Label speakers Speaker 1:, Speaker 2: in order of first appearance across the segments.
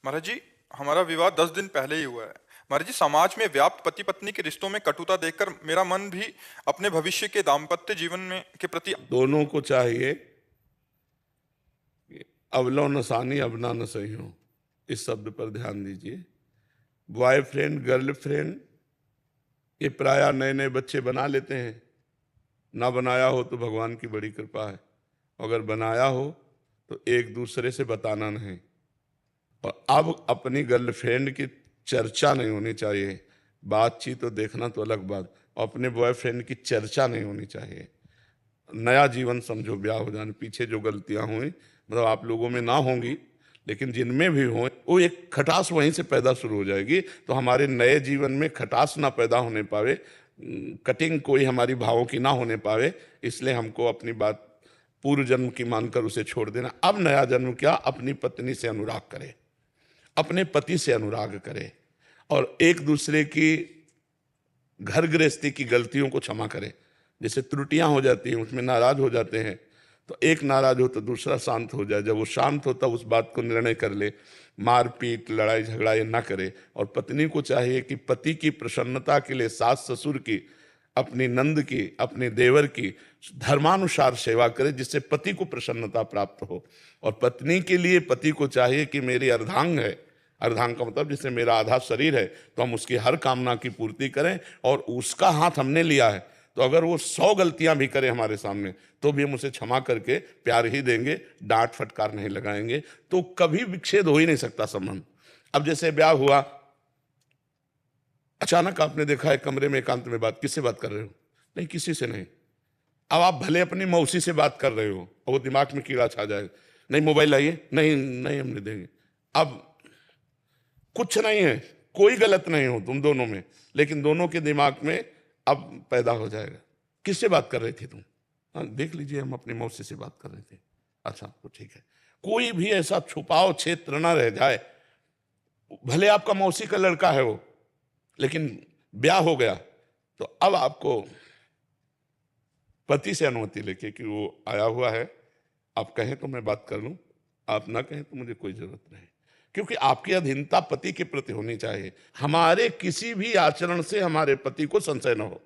Speaker 1: महाराज जी, हमारा विवाह 10 दिन पहले ही हुआ है। महाराज जी, समाज में व्याप्त पति पत्नी के रिश्तों में कटुता देखकर मेरा मन भी अपने भविष्य के दाम्पत्य जीवन में के प्रति।
Speaker 2: दोनों को चाहिए कि अवलो न सानी अबना न सही हो, इस शब्द पर ध्यान दीजिए। बॉयफ्रेंड गर्लफ्रेंड ये प्रायः नए नए बच्चे बना लेते हैं, ना बनाया हो तो भगवान की बड़ी कृपा है, अगर बनाया हो तो एक दूसरे से बताना नहीं। और अब अपनी गर्लफ्रेंड की चर्चा नहीं होनी चाहिए, बातचीत तो देखना तो अलग बात, अपने बॉयफ्रेंड की चर्चा नहीं होनी चाहिए। नया जीवन समझो ब्याह हो जाने, पीछे जो गलतियां हुई मतलब आप लोगों में ना होंगी, लेकिन जिनमें भी हो वो एक खटास वहीं से पैदा शुरू हो जाएगी। तो हमारे नए जीवन में खटास ना पैदा होने पावे, कटिंग कोई हमारी भावों की ना होने पावे, इसलिए हमको अपनी बात पूर्व जन्म की मानकर उसे छोड़ देना। अब नया जन्म क्या, अपनी पत्नी से अनुराग करे, अपने पति से अनुराग करे और एक दूसरे की घर गृहस्थी की गलतियों को क्षमा करे। जैसे त्रुटियां हो जाती हैं उसमें नाराज हो जाते हैं, तो एक नाराज हो तो दूसरा शांत हो जाए, जब वो शांत होता उस बात को निर्णय कर ले, मारपीट लड़ाई झगड़ा ये ना करे। और पत्नी को चाहिए कि पति की प्रसन्नता के लिए सास ससुर की, अपनी नंद की, अपने देवर की धर्मानुसार सेवा करे, जिससे पति को प्रसन्नता प्राप्त हो। और पत्नी के लिए पति को चाहिए कि मेरी अर्धांग है, अर्धांग का मतलब जिससे मेरा आधा शरीर है, तो हम उसकी हर कामना की पूर्ति करें। और उसका हाथ हमने लिया है तो अगर वो 100 गलतियां भी करे हमारे सामने तो भी हम उसे क्षमा करके प्यार ही देंगे, डांट फटकार नहीं लगाएंगे, तो कभी विच्छेद हो ही नहीं सकता संबंध। अब जैसे ब्याह हुआ, अचानक आपने देखा है कमरे में एकांत में बात, किससे बात कर रहे हो? नहीं, किसी से नहीं। अब आप भले अपनी मौसी से बात कर रहे हो और वो दिमाग में कीड़ा छा जाएगा, नहीं मोबाइल लाइए, नहीं नहीं हम नहीं देंगे। अब कुछ नहीं है, कोई गलत नहीं हो तुम दोनों में, लेकिन दोनों के दिमाग में अब पैदा हो जाएगा, किससे बात कर रही थी तुम? हाँ देख लीजिए, हम अपनी मौसी से बात कर रहे थे। अच्छा तो ठीक है। कोई भी ऐसा छुपाव क्षेत्र ना रह जाए, भले आपका मौसी का लड़का है वो, लेकिन ब्याह हो गया तो अब आपको पति से अनुमति लेके कि वो आया हुआ है, आप कहें तो मैं बात कर लूं, आप ना कहें तो मुझे कोई जरूरत नहीं। क्योंकि आपकी अधीनता पति के प्रति होनी चाहिए, हमारे किसी भी आचरण से हमारे पति को संशय न हो।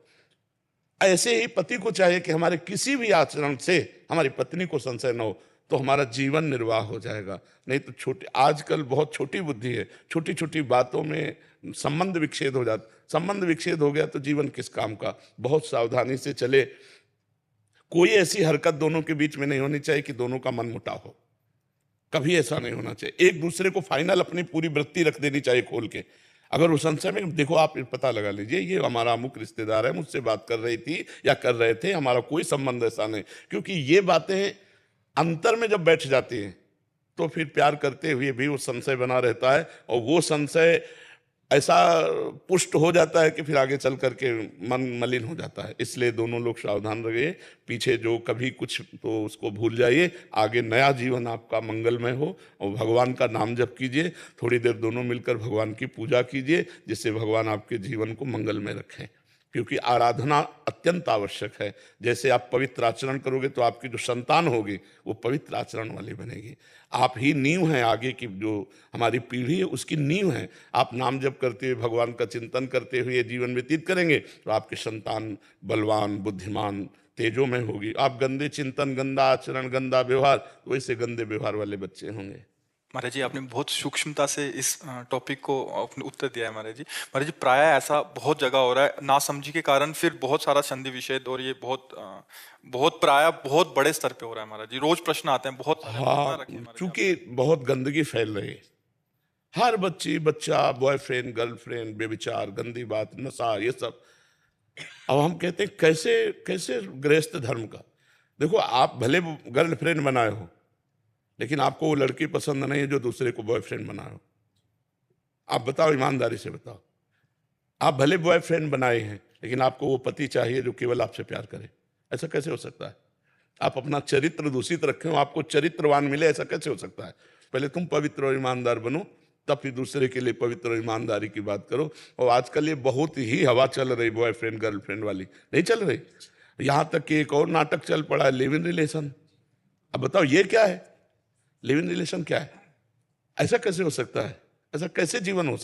Speaker 2: ऐसे ही पति को चाहिए कि हमारे किसी भी आचरण से हमारी पत्नी को संशय न हो, तो हमारा जीवन निर्वाह हो जाएगा। नहीं तो छोटी, आजकल बहुत छोटी बुद्धि है, छोटी छोटी बातों में संबंध विच्छेद हो जाता। संबंध विच्छेद हो गया तो जीवन किस काम का। बहुत सावधानी से चले, कोई ऐसी हरकत दोनों के बीच में नहीं होनी चाहिए कि दोनों का मन मुटाव हो, कभी ऐसा नहीं होना चाहिए। एक दूसरे को फाइनल अपनी पूरी वृत्ति रख देनी चाहिए खोल के। अगर वो संशय में, देखो आप पता लगा लीजिए ये हमारा अमुक रिश्तेदार है, मुझसे बात कर रही थी या कर रहे थे, हमारा कोई संबंध ऐसा नहीं। क्योंकि ये बातें अंतर में जब बैठ जाती हैं तो फिर प्यार करते हुए भी वो संशय बना रहता है, और वो संशय ऐसा पुष्ट हो जाता है कि फिर आगे चल करके मन मलिन हो जाता है। इसलिए दोनों लोग सावधान रहिए, पीछे जो कभी कुछ तो उसको भूल जाइए, आगे नया जीवन आपका मंगलमय हो। और भगवान का नाम जप कीजिए, थोड़ी देर दोनों मिलकर भगवान की पूजा कीजिए, जिससे भगवान आपके जीवन को मंगलमय रखें। क्योंकि आराधना अत्यंत आवश्यक है। जैसे आप पवित्र आचरण करोगे तो आपकी जो संतान होगी वो पवित्र आचरण वाली बनेगी। आप ही नींव हैं, आगे की जो हमारी पीढ़ी है उसकी नींव है। आप नाम जप करते हुए, भगवान का चिंतन करते हुए जीवन व्यतीत करेंगे तो आपकी संतान बलवान, बुद्धिमान, तेजोमय होगी। आप गंदे चिंतन, गंदा आचरण, गंदा व्यवहार, तो वैसे गंदे व्यवहार वाले बच्चे होंगे।
Speaker 1: महाराज जी, आपने बहुत सूक्ष्मता से इस टॉपिक को अपने उत्तर दिया है महाराज जी। महाराज जी, प्राय ऐसा बहुत जगह हो रहा है, नासमझी के कारण फिर बहुत सारा संधि विच्छेद, और ये बहुत प्राय बहुत बड़े स्तर पे हो रहा है महाराज जी। रोज प्रश्न आते हैं बहुत। कितना
Speaker 2: हाँ,
Speaker 1: रखें महाराज जी
Speaker 2: चूंकि बहुत गंदगी फैल रही है, हर बच्चा, बॉयफ्रेंड गर्लफ्रेंड, बेविचार, गंदी बात, नशा, ये सब। अब हम कहते हैं कैसे कैसे गृहस्थ धर्म का। देखो, आप भले गर्लफ्रेंड बनाए हो, लेकिन आपको वो लड़की पसंद नहीं है जो दूसरे को बॉयफ्रेंड बनाए हो। आप बताओ, ईमानदारी से बताओ। आप भले बॉयफ्रेंड बनाए हैं, लेकिन आपको वो पति चाहिए जो केवल आपसे प्यार करे। ऐसा कैसे हो सकता है? आप अपना चरित्र दूषित रखें, आपको चरित्रवान मिले, ऐसा कैसे हो सकता है? पहले तुम पवित्र और ईमानदार बनो, तब फिर दूसरे के लिए पवित्र और ईमानदारी की बात करो। और आजकल ये बहुत ही हवा चल रही बॉयफ्रेंड गर्लफ्रेंड वाली, नहीं चल रही। यहां तक कि एक और नाटक चल पड़ा है, लिव इन रिलेशन। अब बताओ ये क्या है? लिव इन रिलेशन क्या है? ऐसा कैसे हो सकता है? ऐसा कैसे जीवन हो सकता है?